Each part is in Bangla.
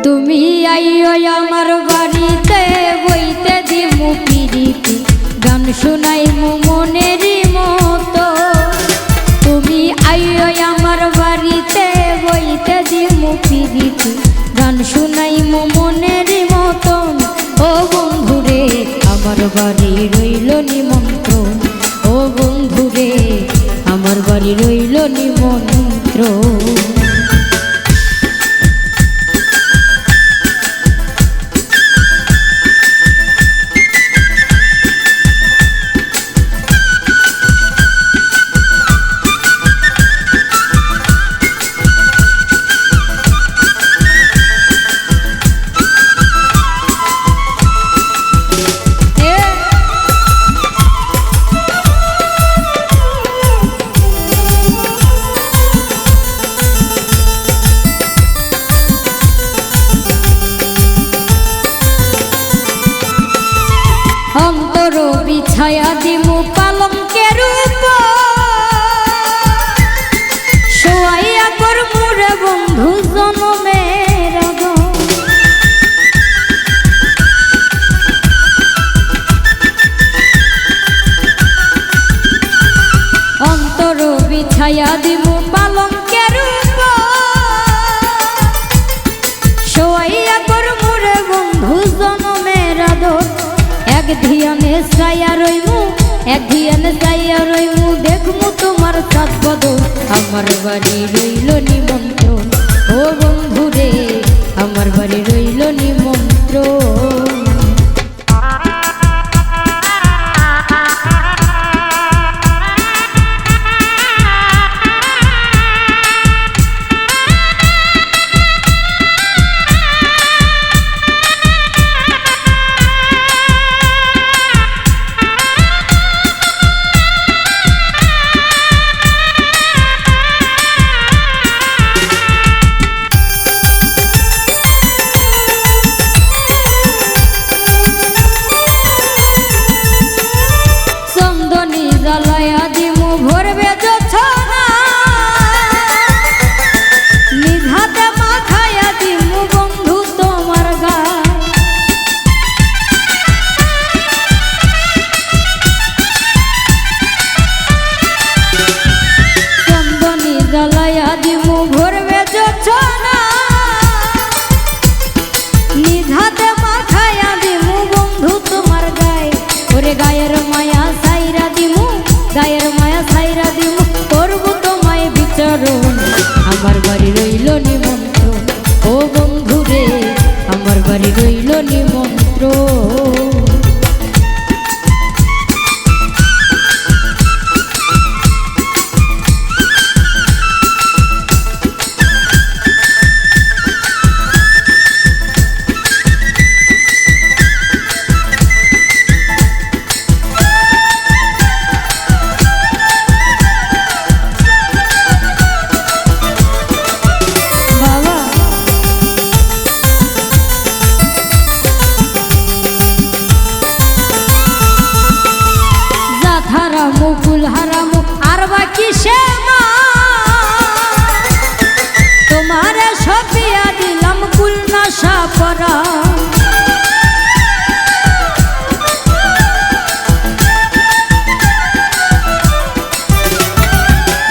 তুমি আইও আমার বাড়িতে বইতে দিমু পিরিতি গান শুনাইমু মনেরই মতো। তুমি আইও আমার বাড়িতে বইতে দিমু পিরিতি গান শুনাইমু মনেরই মতন। ও বন্ধুরে আমার বাড়ি রইল নিমন্ত্রণ, ও বন্ধুরে আমার বাড়ি রইল নিমন্ত্রণ। অন্তর বিছায়া দিমু পালঙ্কের উপর, শোয়াইয়া করমু রে বন্ধু জনমের আগন। অন্তর বিছায়া দিমু পালঙ্কের উপর, শোয়াইয়া করমু রে বন্ধু জনমের আগন। এক ধিয়ানে চাইয়া রইমু, এক ধিয়ানে চাইয়া রইমু, দেখমু তোমার সাত বদল। আমার বাড়ি রইল নিমন্ত্রণ, ও বন্ধুরে আমার বাড়ি রইল নিমন্ত্রণ। জ্বালায়া দিমু ভরবে জোছনা, নিজ হাতে মাখায়া দিমু বন্ধু তোমার গায়। চন্দনী জ্বালায়া দিমু ভরবে জোছনা, নিজ হাতে মাখায়া দিমু বন্ধু তোমার গায়ে। ওরে গায়ের মায়া সাইরা দিমু, গায়ের মায়া সাইরা দিমু, করবো তোমায় বিচরণ। আমার বাড়ি রইল নিমন্ত্রণ, ও বন্ধুরে আমার বাড়ি রইল নিমন্ত্রণ। মুকুল হারামু আর বাকি সে মা, তোমারে সপিয়া দিলাম কুল নাশা পরা।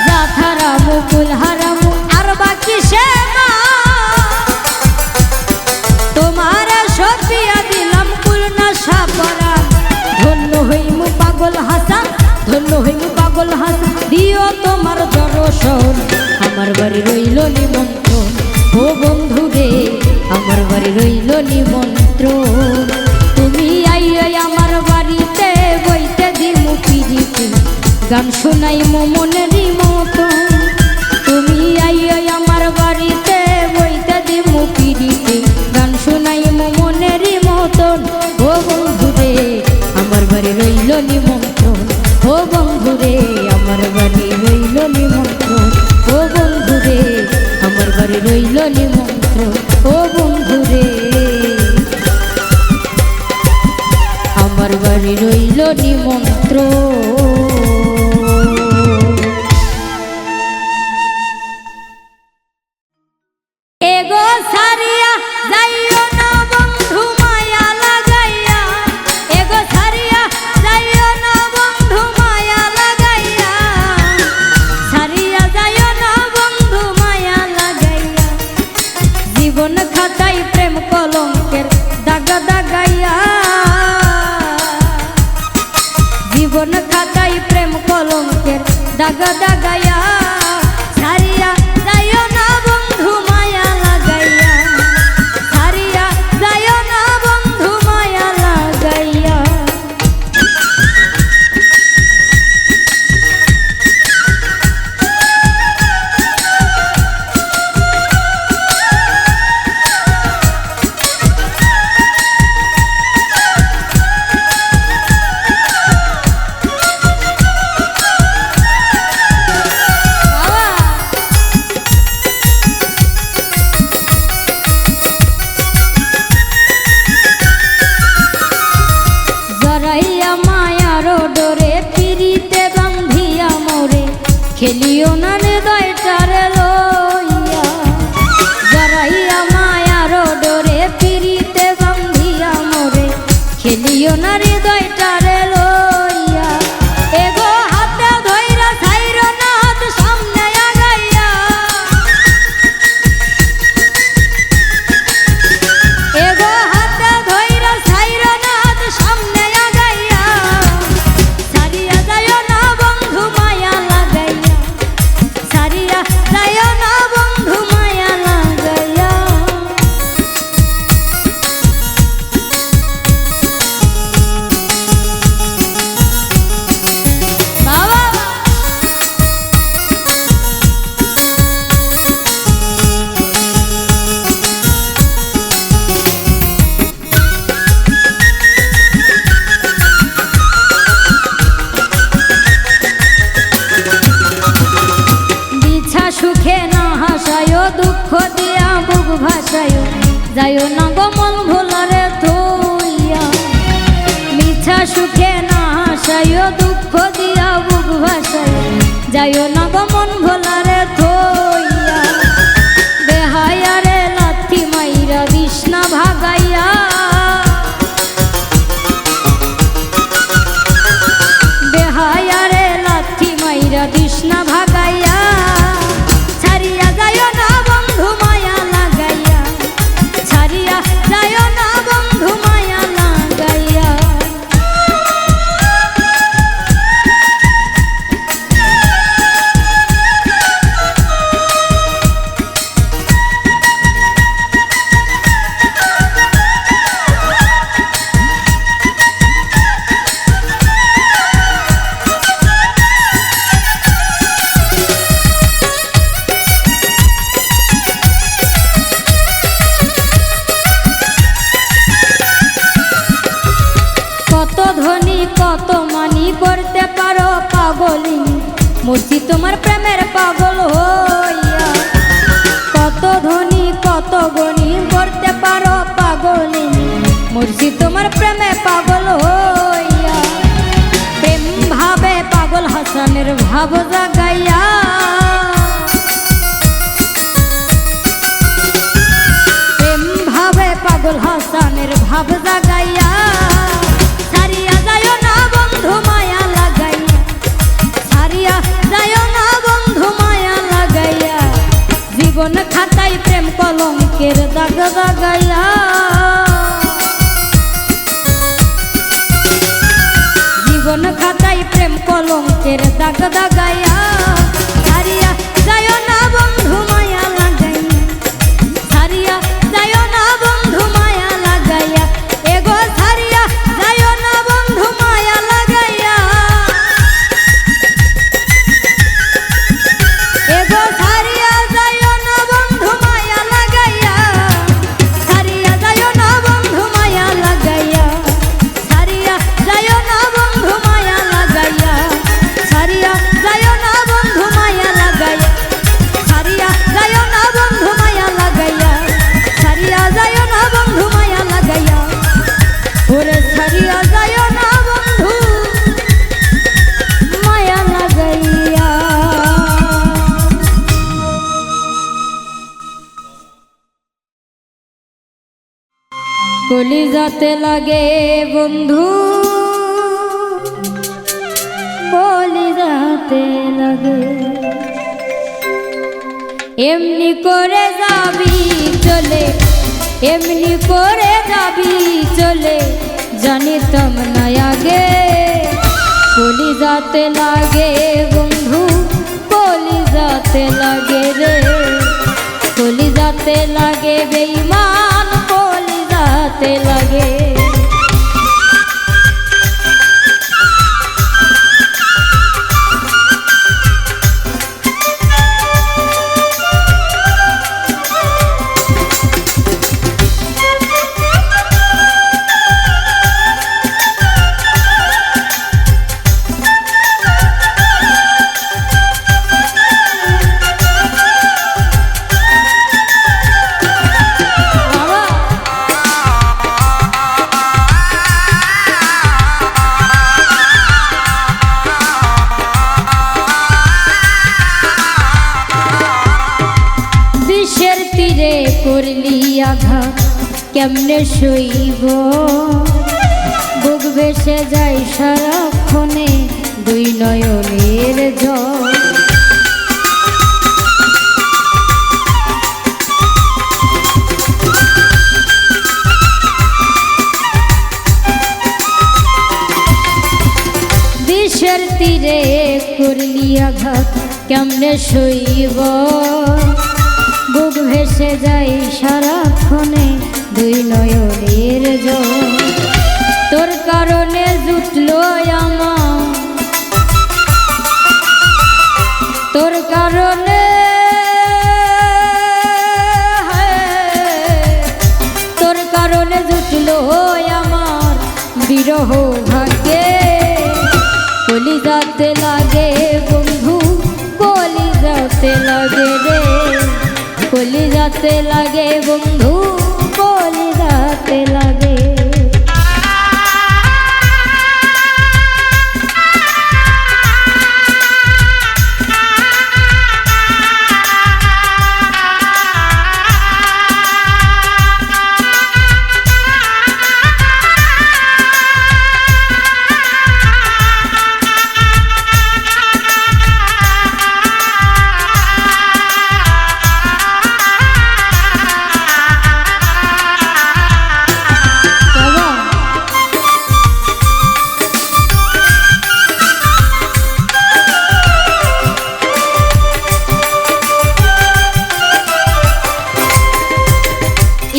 যাথারা মুকুল হারামু আর বাকি সে মা, তোমারে সপিয়া দিলাম কুল নাশা পরা। ধন্য হইমু পাগল হাসান, ধন্য হইমু পাগল হাসান, দিও তোমার দর্শন। আমার বাড়ি রইল নিমন্ত্রণ, ও বন্ধুরে আমার বাড়ি রইল নিমন্ত্রণ। তুমি আইও আমার বাড়িতে বইতে দিমু পিরিতি গান শুনাইমু মনেরই মতন। তুমি আইও আমার বাড়িতে বইতে দিমু পিরিতি গান শুনাইমু মনেরই মতন। ও বন্ধুরে আমার বাড়ি রইল নিমন্ত্রণ, ও বন্ধুরে আমার বাড়ি রইল নিমন্ত্রণ, ও বন্ধুরে আমার বাড়ি রইল নিমন্ত্রণ, ও বন্ধুরে আমার বাড়ি রইল নিমন্ত্রণ। এগো সারিয়া জীবন খাতায় প্রেম কলঙ্কের দাগা দাগাইয়া, জীবন খাতায় প্রেম কলঙ্কের দাগা দাগাইয়া, ছাড়িয়া যাইও না বন্ধু মায়া লাগাইয়া, ছাড়িয়া যাইও না বন্ধু মায়া লাগাইয়া। খেলিও না হৃদয়টারে লইয়া, জড়াইয়া মায়ার ডোরে পিরিতে বান্ধিয়া মোরে, খেলিও না হৃদয়টারে লইয়া। এগো হাতে ধইরা ছাইর না হাত সামনে আগাইয়া, এগো হাতে ধইরা ছাইর না হাত সামনে আগাইয়া, ছাড়িয়া যাইও না বন্ধু মায়া লাগাইয়া, ছাড়িয়া যাইও না বন্ধু মায়া লাগাইয়া। বাবা সুখে না হাসায়, দুঃখ দিয়া বুক ভাসায়, যাইও না গমন ভোলারে থইয়া। মিছা সুখে না হাসায়, দুঃখ দিয়া বুক ভাসায়, যাইও না গমন ভোলারে থইয়া। বেহায়ারে লাথি মাইরা বিষ্ণা ভাগাইয়া, বেহায়ারে লাথি মাইরা বিষ্ণা ভাগাইয়া, ছাড়িয়া যাইও না বন্ধু মায়া লাগাইয়া, ছাড়িয়া যাইও না বন্ধু মায়া লাগাইয়া। কত ধনী কত মানি করতে পারো পাগলি, মূর্তি তোমার প্রেমের পাগল হইয়া। কত ধনী কত গণী করতে পারো পাগলি, মূর্তি তোমার প্রেমে পাগল হইয়া। প্রেম ভাবে পাগল হাসানের ভাব জাগাইয়া, প্রেম ভাবে পাগল হাসানের ভাব জাগাইয়া, ছাড়িয়া যাইও না বন্ধু মায়া লাগাইয়া, ছাড়িয়া যাইও না বন্ধু মায়া লাগাইয়া। জীবন খাতায় প্রেম কলঙ্কের দাগ দাগাইয়া, জীবন খাতায় প্রেম কলঙ্কের দাগ দাগাইয়া, ছাড়িয়া যাইও না বন্ধু মায়া লাগাইয়া, ছাড়িয়া যাইও না বন্ধু মায়া লাগাইয়া। এগো ছাড়িয়া যাইও না বন্ধু মায়া লাগাইয়া, এগো ছাড়িয়া যাইও না বন্ধু মায়া লাগাইয়া, ছাড়িয়া যাইও না বন্ধু মায়া লাগাইয়া, ছাড়িয়া যাইও না বন্ধু মায়া লাগাইয়া, ছাড়িয়া যাইও না বন্ধু মায়া লাগাইয়া, ছাড়িয়া যাইও না বন্ধু মায়া লাগাইয়া, ছাড়িয়া যাইও না বন্ধু মায়া লাগাইয়া, ওরে ছাড়িয়া যাইও না বন্ধু মায়া লাগাইয়া। কলিজাতে লাগে বন্ধু, কলিজাতে লাগে, এমনি করে যাবি চলে এমনি করে যাবি চলে জানিতাম না আগে কলিজাতে লাগে বন্ধু কলিজাতে লাগে রে কলিজাতে লাগে বেঈমান কলিজাতে লাগে করলি আঘাত কেমনে সইব বুক ভেসে যায় সারাক্ষণে দুই নয়নের জল বিষের তীরে করলি আঘাত কেমনে সইব বুক ভেসে যাই সারাক্ষণে দুই নয়নের জল তোর কারণে জুটলো আমার তোর কারণে তোর কারণে জুটলো আমার বিরহ ভাগ্যে কলিজাতে লাগে বন্ধু কলিজাতে লাগে রে কলিজাতে লাগে বন্ধু কলিজাতে লাগে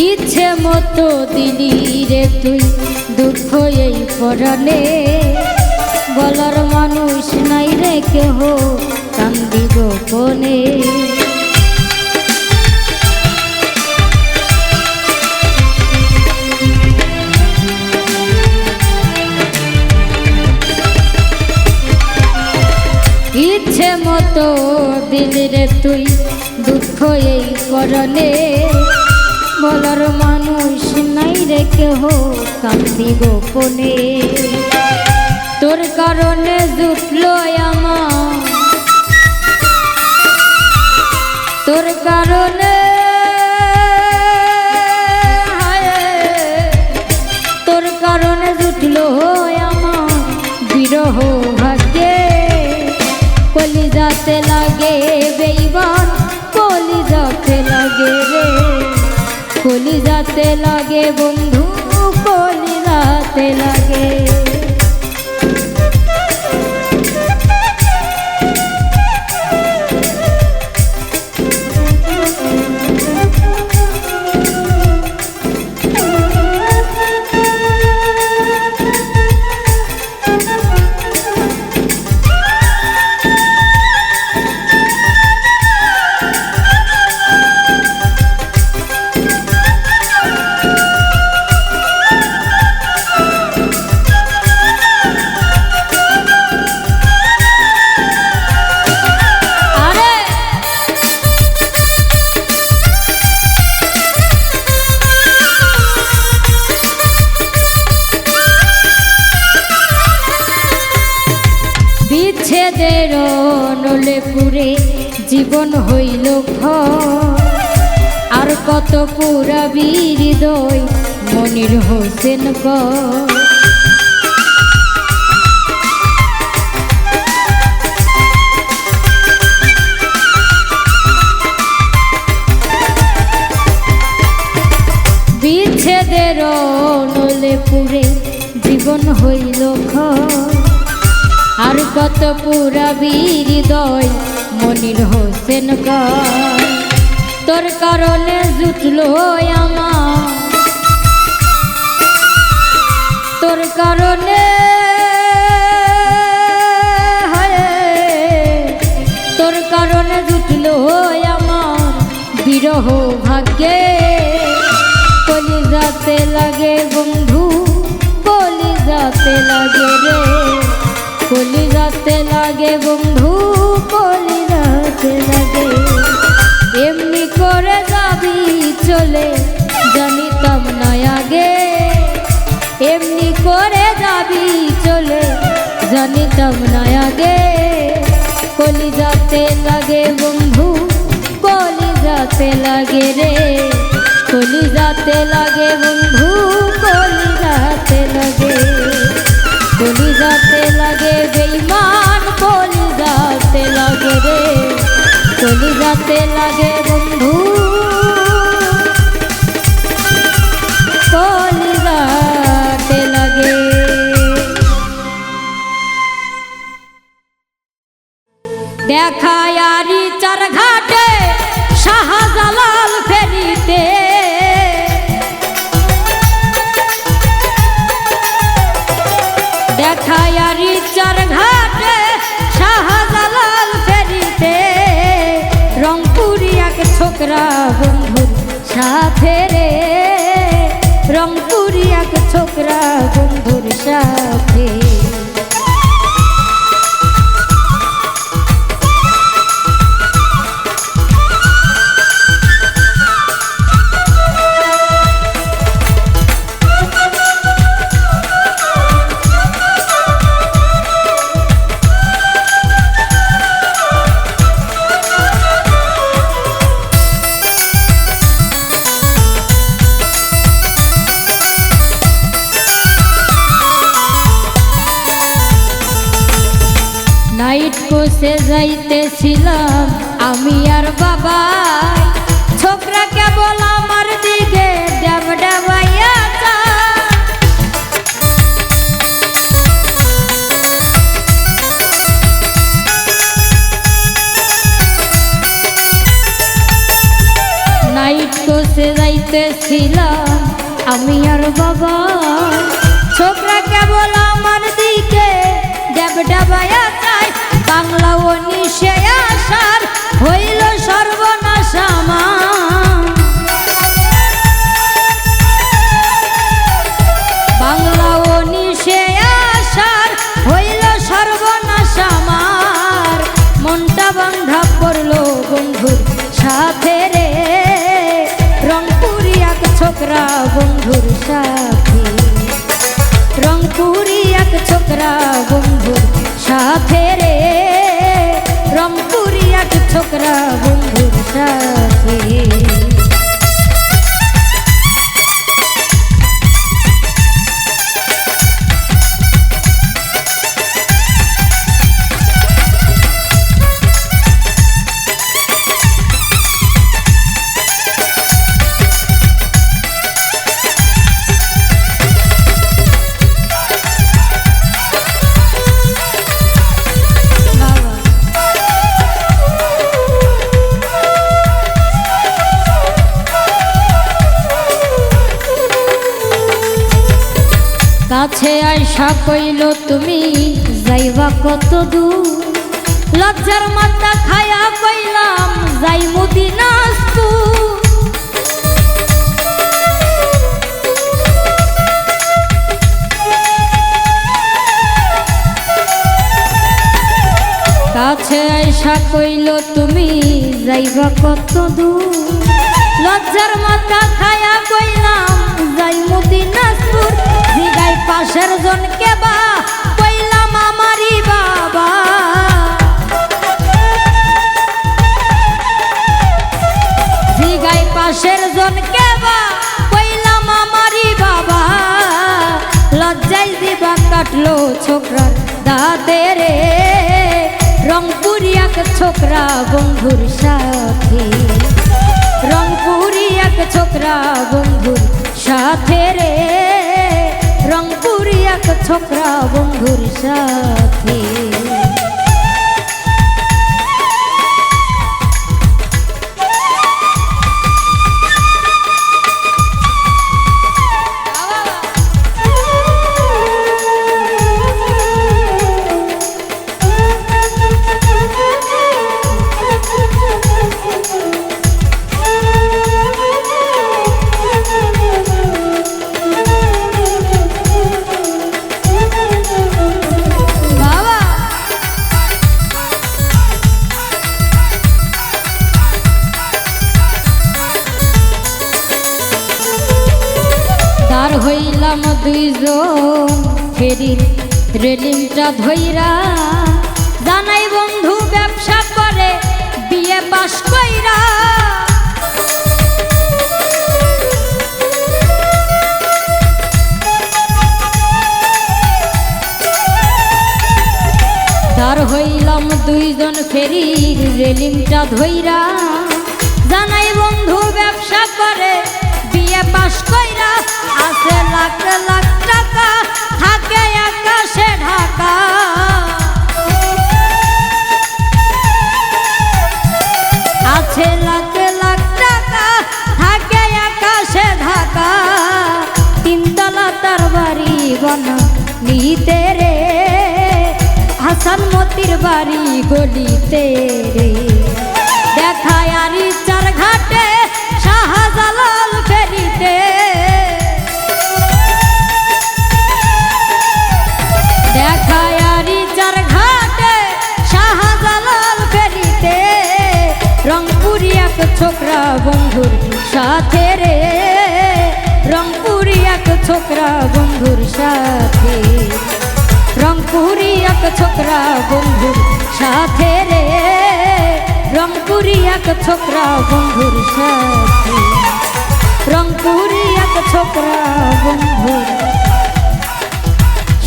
ইচ্ছে মতো দিলি রে তুই দুঃখ এই পরাণে বলার মানুষ নাই রে কেহ কান্দি গোপনে ইচ্ছে মতো দিলি রে তুই দুঃখ এই পরাণে বলার মানুষ নাই রে কেহ কান্দি গোপনে তোর কারণে জুটলো আমার তোর কারণে তোর কারণে জুটলো আমার বিরহ ভাগ্যে কলিজাতে লাগে বেঈমান কলিজাতে লাগে রে কলিজাতে লাগে বন্ধু কলিজাতে লাগে বিচ্ছেদের নলে পুরে জীবন হইল আর কত পুরাবি হৃদয় মনির হোসেন বিষেদের নলে পুরে জীবন হইল আর কত পুরাবি হৃদয় মনির হোসেন তোর কারণে জুটলো আমার তোর কারণে তোর কারণে জুটলো আমার বিরহ ভাগ্যে কলিজাতে লাগে বন্ধু কলিজাতে লাগে রে কলিজাতে লাগে বন্ধু কলিজাতে লাগে এমনি করে যাবি চলে জানিতাম না আগে এমনি করে যাবি চলে জানিতাম না আগে কলিজাতে লাগে বন্ধু কলিজাতে লাগে রে কলিজাতে লাগে বন্ধু কলিজাতে লাগে কলিজাতে লাগে বেঈমান কলিজাতে লাগে রে কলিজাতে লাগে বন্ধু কলিজাতে লাগে দেখায় আরি চার ঘাটে শাহজালাল ফেরিতে দেখায় আরি চার ঘাটে শাহজালাল ফেরিতে রংপুরি এক ছোকরা বন্ধুর সাথে রে রংপুরি এক ছোকরা বন্ধুর সাথে নাইট কোসে যাইতেছিলাম আমি আর বাবা ছোকরা কেবল আমার দিকে ডাব ডাবাইয়া নাইট কোসে যাইতেছিলাম আমি আর বাবা ছোকরা কেবল আমার দিকে ডাব ডাবাইয়া বাংলা ও নিশে আসার হইল সর্বনাশ আমার বাংলা ও নিশে আসার হইল সর্বনাশ আমার মনটা বান্ধা পড়লো বন্ধুর সাথে রে রংপুরি এক ছোকরা বন্ধুর সাথে রংপুরি এক ছোকরা বন্ধুর সাথে রে রংপুরি এক ছোকরা বন্ধুর সাথে কাছে আইসা কইল তুমি যাইবা কত দূর লজ্জার মাথা খায়া কইলাম যাই মদিনাজপুর কাছে আইসা কইল তুমি যাইবা কত দূর লজ্জার মাথা খায়া কইলাম যাই মদিনাজপুর জিগাই পাশের জনকে বা কইলাম আমারই বাবা জিগাই পাশের জনকে বা কইলাম আমারই বাবা লজ্জায় দিবা কাটলো ছোকরার দাঁতে রে রংপুরি এক ছোকরা বন্ধুর সাথে রংপুরি এক ছোকরা বন্ধুর সাথে ছোকরা বন্ধুর সাথে। হইলাম দুইজন ফেরির রেলিংটা ধইরা, জানাই বন্ধু ব্যবসা করে বিয়ে পাশ কইরা। তার হইলাম দুইজন ফেরির রেলিংটা ধইরা, জানাই বন্ধু ব্যবসা করে বিয়ে পাশ কইরা। আছে লাখ লাখ টাকা থাকে আকাশে ঢাকা, আছে লাখ লাখ টাকা থাকে আকাশে ঢাকা। তিনতলা তার বাড়ি বনা নিতে রে, হাসান মতির বাড়ি গলিতে রে। দেখায় আরি চার ঘাটে শাহজালাল ফেরিতে, দেখায় আরি চার ঘাটে শাহজালাল ফেরিতে। রংপুরি এক ছোকরা বন্ধুর সাথে রে, রংপুরি এক ছোকরা বন্ধুর সাথে। রংপুরি এক ছোকরা বন্ধুর সাথে রে, রংপুরি এক ছোকরা বন্ধুর সাথে। রংপুরি এক ছোকরা বন্ধুর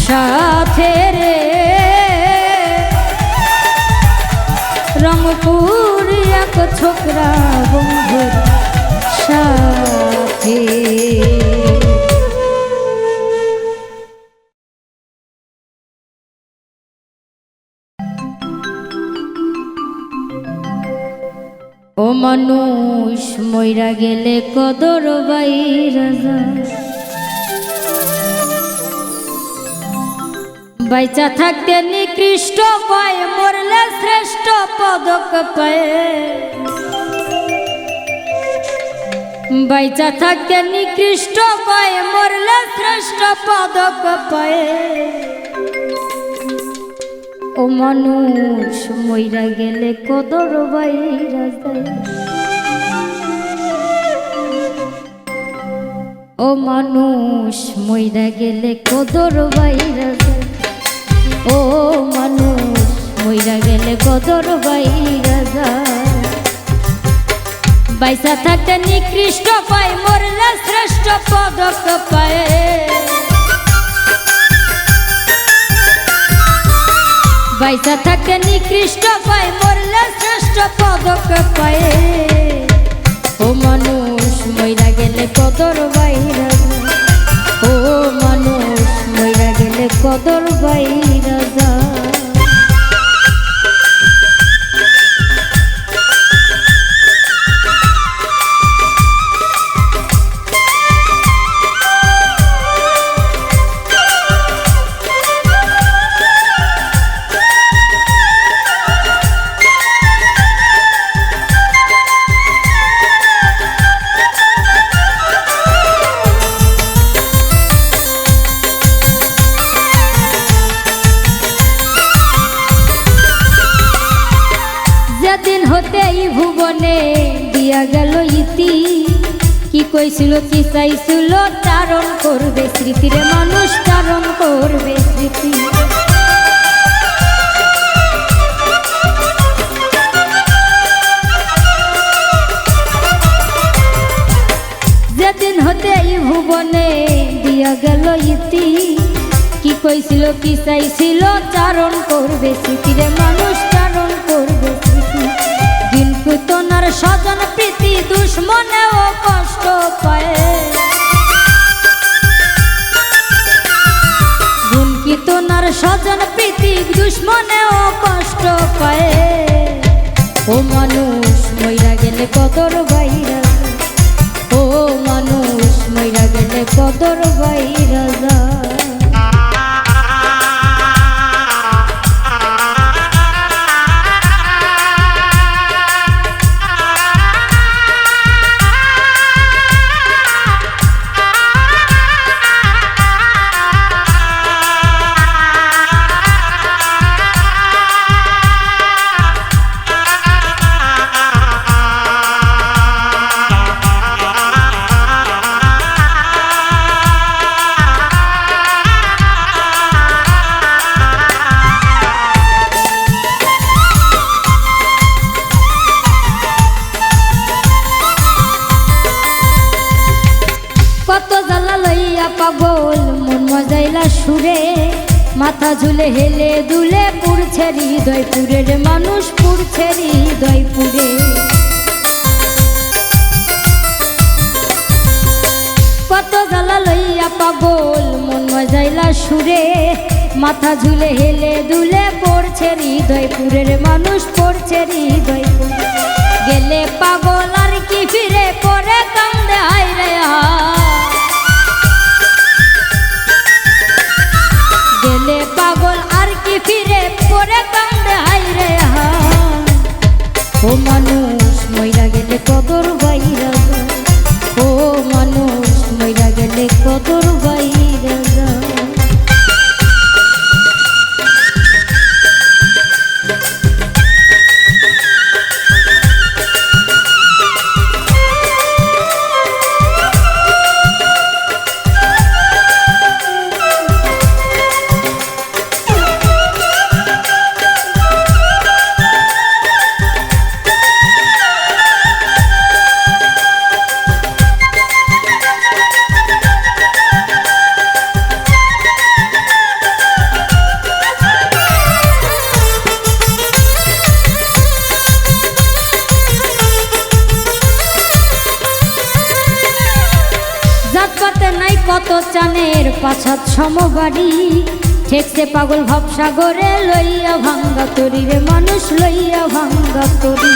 সাথে রে, রংপুরি এক ছোকরা বন্ধুর সাথে। ও মানুষ মইরা গেলে কদর বাইরা যায়, বাইচা থাকতে নিকৃষ্ট পায়, মরলে শ্রেষ্ঠ পদক পায়। বাইচা থাকতে নিকৃষ্ট পায়, মরলে শ্রেষ্ঠ পদক পায়। ও মানুষ মইরা গেলে কদর বাইরা যায়, ও মানুষ মইরা গেলে কদর বাইরা যায়। ও মানুষ মইরা গেলে কদর বাইরা যায়, বাইসা থাকতে নিকৃষ্ট পায়, মরলে শ্রেষ্ঠ পদক পায়। বাইসা থাকতে নিকৃষ্ট পায়, মরলে শ্রেষ্ঠ পদক পায়। ও মানুষ মইরা গেলে কদর বাইরা যায়, ও মানুষ মইরা গেলে কদর বাইরা যায়। ভুবনে দিয়া গেল ইতি, কি কইছিল কি চাইছিল, চারণ করবে স্মৃতিরে মানুষ, চারণ করবে স্মৃতি। যেদিন হতে এই ভুবনে দিয়া গেল ইতি, কি কইছিল কি চাইছিল, চারণ করবে স্মৃতিরে মানুষ, চারণ করবে স্মৃতি। দিন পুতনার স্বজন প্রীতি দুশ্মনেও কষ্ট পায়, দিন মনেও কষ্ট পায়। ও মানুষ মইরা গেলে কদর বাইরা, ও মানুষ মইরা গেলে কদর বাইরা যায়। কত জ্বালা লইয়া পাগল মন মজাইলা সুরে, মাথা ঝুলে হেলে দুলে পুড়ছে হৃদয় পুরে রে মানুষ পুড়ছে হৃদয় পুরে। কত জ্বালা লইয়া পাগল মন মজাইলা সুরে, মাথা ঝুলে হেলে দুলে পড়ছে হৃদয় পুরে রে মানুষ পড়ছে হৃদয় পুরে। গেলে পাগল আর কি ফিরে পরে কান্দে হায় রে গেলে পাগল আর কি ফিরে পরে কান্দে হায় রে ও মানুষ মইরা গেলে কদর বাইরা যায়, ও মানুষ মইরা গেলে কদর বাইরা যায়। নাই কত চানের পাছাত সমবাড়ি, ঠেকছে পাগল ভবসাগরে লইয়া ভাঙ্গা তরি রে মানুষ লইয়া ভাঙ্গা তরি।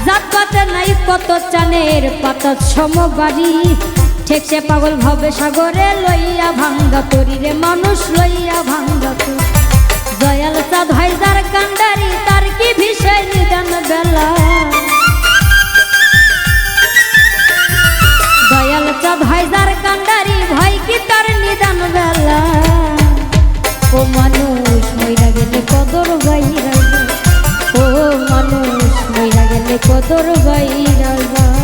জাতপাতে নাই কত চানের পাছাত সমবাড়ি, ঠেকছে পাগল ভবসাগরে লইয়া ভাঙ্গা তরি রে মানুষ লইয়া ভাঙ্গা তরি। দয়াল চাঁদ হায়দার কান্ডারি তার কি বিষয় নিদান বেলা, দয়াল চাঁদ হায়দার কান্ডারি ভাই কি তার নিদান বেলা। ও মানুষ মইরা গেলে কদর বাইরা যায়, ও মানুষ মইরা গেলে কদর বাইরা যায়।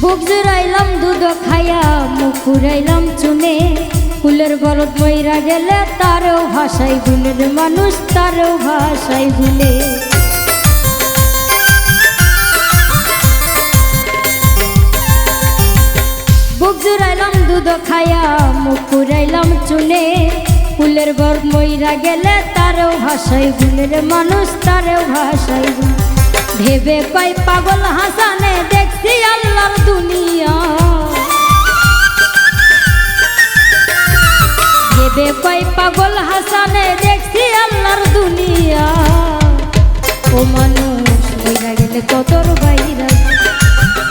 বুক জুড়াইলাম দুধ খাইয়া মুখ পুরাইলাম চুনে, কুলের বরদ মইরা গেলে তারও ভাষাই ভুলের মানুষ তারও ভাষাই ভুলে। বুক জুড়াইলাম দুধ খাইয়া মুখ পুরাইলাম চুনে, কুলের বরদ মইরা গেলে তারও ভাষাই ভুলের মানুষ তারও ভাষাই ভুলে। ভেবে কই পাগল হাসানে দেখছি আল্লাহর দুনিয়া, ভেবে কই পাগল হাসানে দেখছি আল্লাহর দুনিয়া। ও মানুষ মইরা গেলে কদর বাইরা যায়,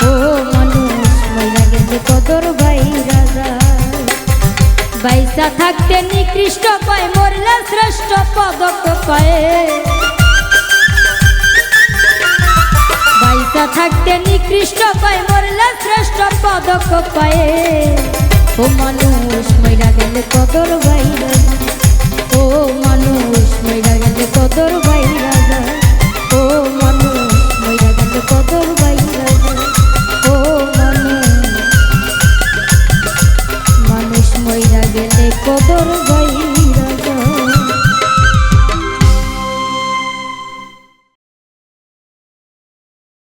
ও মানুষ মইরা গেলে কদর বাইরা যায়। বাইসা থাকতে নিকৃষ্ট পায় মরলে শ্রেষ্ঠ পদক পায়, বাইসা থাকতে নিকৃষ্ট পায় মরলে শ্রেষ্ঠ পদক পায়। ও মানুষ মইরা গেলে কদর বাইরা যায়, ও মানুষ মইরা গেলে কদর বাইরা যায়, ও মানুষ কদর গয়া